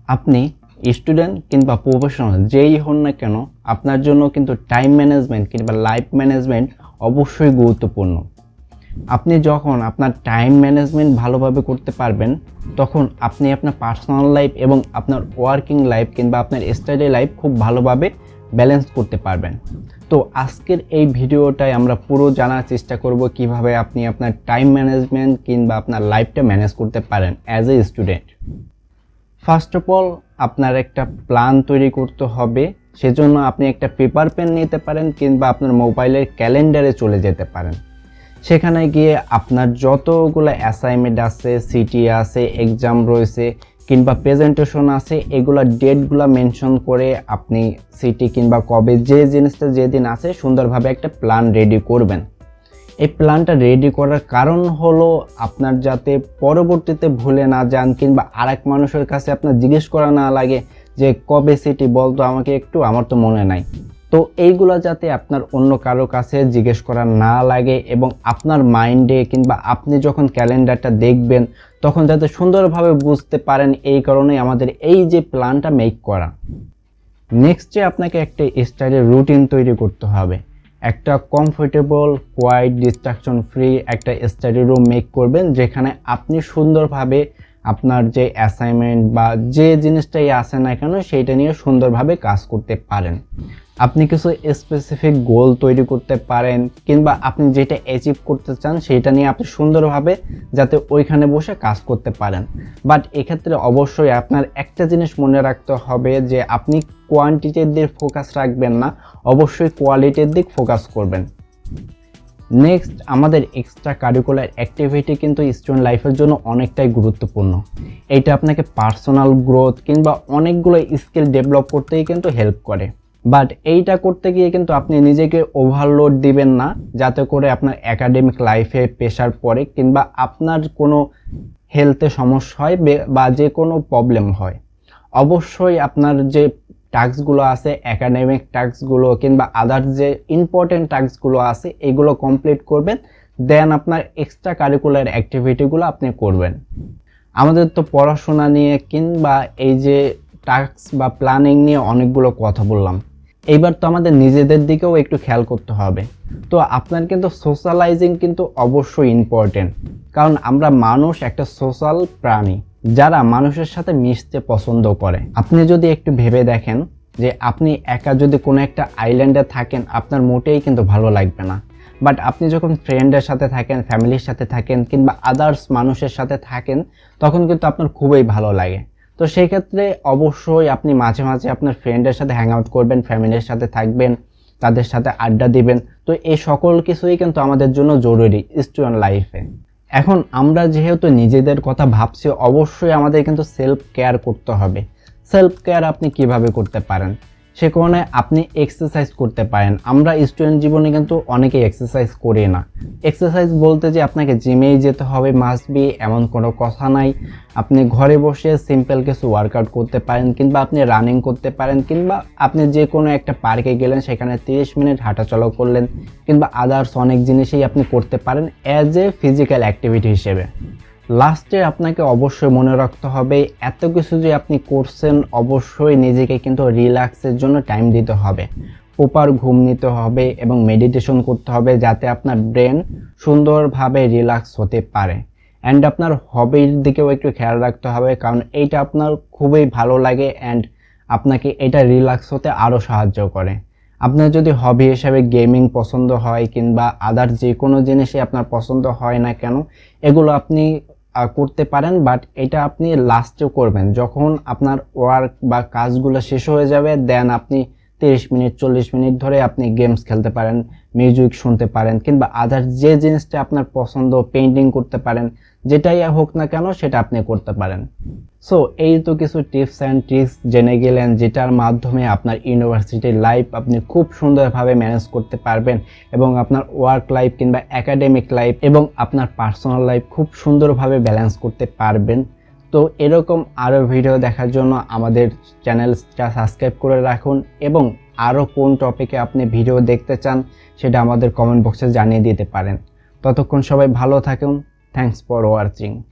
আপনি স্টুডেন্ট কিংবা প্রফেশনাল যেই হন না কেন, আপনার জন্য কিন্তু টাইম ম্যানেজমেন্ট কিংবা লাইফ ম্যানেজমেন্ট অবশ্যই গুরুত্বপূর্ণ। আপনি যখন আপনার টাইম ম্যানেজমেন্ট ভালোভাবে করতে পারবেন, তখন আপনি আপনার পার্সোনাল লাইফ এবং আপনার ওয়ার্কিং লাইফ কিংবা আপনার স্টাডি লাইফ খুব ভালোভাবে ব্যালেন্স করতে পারবেন। তো আজকের এই ভিডিওটায় আমরা পুরো জানার চেষ্টা করব কিভাবে আপনি আপনার টাইম ম্যানেজমেন্ট কিংবা আপনার লাইফটা ম্যানেজ করতে পারেন as a student. First of all, আপনার একটা প্ল্যান তৈরি করতে হবে। সেজন্য আপনি একটা পেপার পেন নিতে পারেন কিংবা আপনার মোবাইলের ক্যালেন্ডারে চলে যেতে পারেন। সেখানে গিয়ে আপনার যতগুলো অ্যাসাইনমেন্ট আছে, সিটি আছে, এক্সাম রয়েছে কিংবা প্রেজেন্টেশন আছে, এগুলা ডেটগুলো মেনশন করে আপনি সিটি কিংবা কবে যে জিনিসটা যেদিন আছে সুন্দরভাবে একটা প্ল্যান রেডি করবেন। এই প্ল্যানটা রেডি করার কারণ হলো আপনার যাতে পরবর্তীতে ভুলে না যান কিংবা আরেক মানুষের কাছে আপনার জিজ্ঞেস করা না লাগে যে কবে সিটি বলতো আমাকে একটু, আমার তো মনে নাই। তো এইগুলা যাতে আপনার অন্য কারো কাছে জিজ্ঞেস করা না লাগে এবং আপনার মাইন্ডে কিংবা আপনি যখন ক্যালেন্ডারটা দেখবেন তখন যাতে সুন্দরভাবে বুঝতে পারেন, এই কারণেই আমাদের এই যে প্ল্যানটা মেক করা। নেক্সটে আপনাকে একটা স্টাডি রুটিন তৈরি করতে হবে। একটা কমফোর্টেবল, কোয়াইট, ডিস্ট্রাকশন ফ্রি একটা স্টাডি রুম মেক করবেন, যেখানে আপনি সুন্দরভাবে আপনার যে অ্যাসাইনমেন্ট বা যে জিনিসটাই আসে না কেন সেইটা নিয়ে সুন্দরভাবে কাজ করতে পারেন। আপনি কিছু স্পেসিফিক গোল তৈরি করতে পারেন কিংবা আপনি যেটা অ্যাচিভ করতে চান সেইটা নিয়ে আপনি সুন্দরভাবে যাতে ওইখানে বসে কাজ করতে পারেন। বাট এক্ষেত্রে অবশ্যই আপনার একটা জিনিস মনে রাখতে হবে যে আপনি কোয়ান্টিটির দিক ফোকাস রাখবেন না, অবশ্যই কোয়ালিটির দিক ফোকাস করবেন। নেক্সট, আমাদের এক্সট্রা কারিকুলার অ্যাক্টিভিটি কিন্তু স্টুডেন্ট লাইফের জন্য অনেকটাই গুরুত্বপূর্ণ। এটা আপনাকে পার্সোনাল গ্রোথ কিংবা অনেকগুলো স্কিল ডেভেলপ করতেই কিন্তু হেল্প করে। বাট এইটা করতে গিয়ে কিন্তু আপনি নিজেকে ওভারলোড দিবেন না, যাতে করে আপনার একাডেমিক লাইফে প্রেশার পড়ে কিংবা আপনার কোনো হেলথে সমস্যা হয় বা যে কোনো প্রবলেম হয়। অবশ্যই আপনার যে টাস্কগুলো আছে, একাডেমিক টাস্কগুলো কিংবা আদার্স যে ইম্পর্টেন্ট টাস্কগুলো আছে, এগুলো কমপ্লিট করবেন, দেন আপনার এক্সট্রা কারিকুলার অ্যাক্টিভিটিগুলো আপনি করবেন। আমাদের তো পড়াশোনা নিয়ে কিংবা এই যে টাস্ক বা প্ল্যানিং নিয়ে অনেকগুলো কথা বললাম, এইবার তো আমাদের নিজেদের দিকেও একটু খেয়াল করতে হবে। তো আপনার কিন্তু সোশ্যালাইজিং কিন্তু অবশ্যই ইম্পর্টেন্ট, কারণ আমরা মানুষ একটা সোশ্যাল প্রাণী যারা মানুষের সাথে মিশতে পছন্দ করে। আপনি যদি একটু ভেবে দেখেন যে আপনি একা যদি কোনো একটা আইল্যান্ডে থাকেন, আপনার মোটেই কিন্তু ভালো লাগবে না। বাট আপনি যখন ফ্রেন্ডের সাথে থাকেন, ফ্যামিলির সাথে থাকেন কিংবা আদার্স মানুষের সাথে থাকেন, তখন কিন্তু আপনার খুবই ভালো লাগে। তো সেই ক্ষেত্রে অবশ্যই আপনি মাঝে মাঝে আপনার ফ্রেন্ডের সাথে হ্যাং আউট করবেন, ফ্যামিলির সাথে থাকবেন, তাদের সাথে আড্ডা দিবেন। তো এই সকল কিছুই কিন্তু আমাদের জন্য জরুরি স্টুডেন্ট লাইফে। এখন আমরা যেহেতু নিজেদের কথা ভাবছি, অবশ্যই আমাদের কিন্তু সেলফ কেয়ার করতে হবে। সেলফ কেয়ার আপনি কিভাবে করতে পারেন? সে কারণে আপনি এক্সারসাইজ করতে পারেন। আমরা স্টুডেন্ট জীবনে কিন্তু অনেকেই এক্সারসাইজ করি না। এক্সারসাইজ বলতে যে আপনাকে জিমেই যেতে হবে মাস্ট বি এমন কোনো কথা নাই। আপনি ঘরে বসে সিম্পল কিছু ওয়ার্কআউট করতে পারেন কিংবা আপনি রানিং করতে পারেন কিংবা আপনি যে কোনো একটা পার্কে গেলেন, সেখানে 30 মিনিট হাঁটাচলা করলেন কিংবা আদার্স অনেক জিনিসই আপনি করতে পারেন অ্যাজ এ ফিজিক্যাল অ্যাক্টিভিটি হিসেবে। লাস্টে আপনাকে অবশ্যই মনে রাখতে হবে, এত কিছু যে আপনি করছেন, অবশ্যই নিজেকে কিন্তু রিল্যাক্সের জন্য টাইম দিতে হবে। প্রপার ঘুম নিতে হবে এবং মেডিটেশন করতে হবে, যাতে আপনার ব্রেন সুন্দরভাবে রিল্যাক্স হতে পারে। অ্যান্ড আপনার হবির দিকেও একটু খেয়াল রাখতে হবে, কারণ এইটা আপনার খুবই ভালো লাগে অ্যান্ড আপনাকে এটা রিল্যাক্স হতে আরও সাহায্য করে। আপনার যদি হবি হিসাবে গেমিং পছন্দ হয় কিংবা আদার যে কোনো জিনিসই আপনার পছন্দ হয় না কেন, এগুলো আপনি করতে পারেন। বাট এটা আপনি লাস্টেও করবেন, যখন আপনার ওয়ার্ক বা কাজগুলো শেষ হয়ে যাবে, দেন আপনি 30 মিনিট 40 মিনিট ধরে আপনি গেমস খেলতে পারেন, মিউজিক শুনতে পারেন কিংবা আদার্স যে জিনিসটা আপনার পছন্দ, পেইন্টিং করতে পারেন, যেটাই হোক না কেন সেটা আপনি করতে পারেন। সো এই তো কিছু টিপস অ্যান্ড ট্রিক্স জেনে গেলেন, যেটার মাধ্যমে আপনার ইউনিভার্সিটির লাইফ আপনি খুব সুন্দরভাবে ম্যানেজ করতে পারবেন এবং আপনার ওয়ার্ক লাইফ কিংবা একাডেমিক লাইফ এবং আপনার পার্সোনাল লাইফ খুব সুন্দরভাবে ব্যালেন্স করতে পারবেন। তো এরকম আরও ভিডিও দেখার জন্য আমাদের চ্যানেলটা সাবস্ক্রাইব করে রাখুন এবং আরও কোন টপিকে আপনি ভিডিও দেখতে চান সেটা আমাদের কমেন্ট বক্সে জানিয়ে দিতে পারেন। ততক্ষণ সবাই ভালো থাকুন। Thanks for watching.